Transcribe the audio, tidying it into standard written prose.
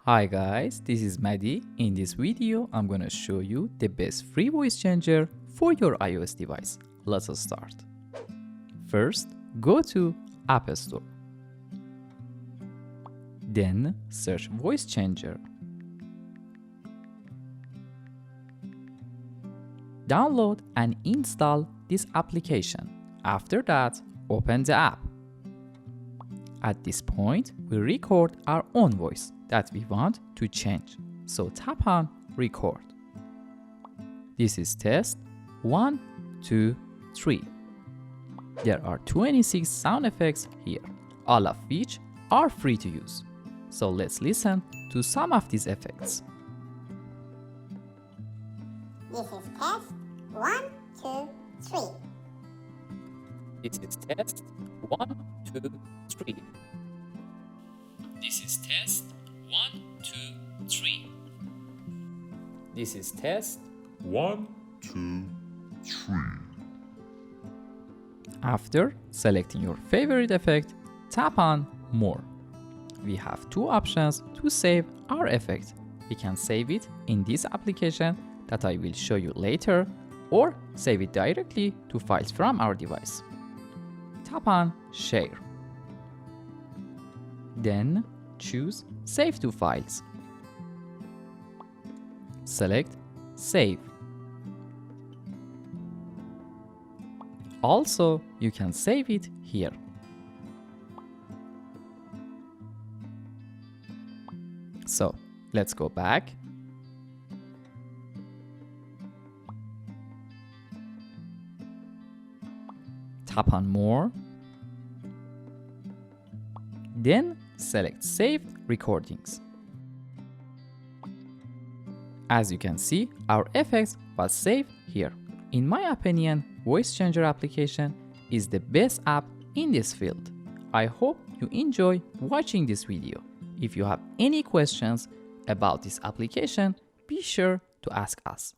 Hi guys, this is Maddie. In this video, I'm gonna show you the best free voice changer for your iOS device. Let's start. First, go to App Store. Then search voice changer. Download and install this application. After that, open the app. At this point, we record our own voice that we want to change. So tap on record. This is test 1, 2, 3. There are 26 sound effects here, all of which are free to use. So let's listen to some of these effects. This is test 1, 2, 3. This is test 1, 2, 3. This is test 1, 2, 3. This is test 1, 2, 3. After selecting your favorite effect, tap on More. We have two options to save our effect. We can save it in this application that I will show you later, or save it directly to files from our device. Tap on Share. Then choose Save to Files. Select Save. Also, you can save it here. So, let's go back. Tap on More. Then select Saved Recordings. As you can see, our effects was saved here. In my opinion, Voice Changer application is the best app in this field. I hope you enjoy watching this video. If you have any questions about this application, be sure to ask us.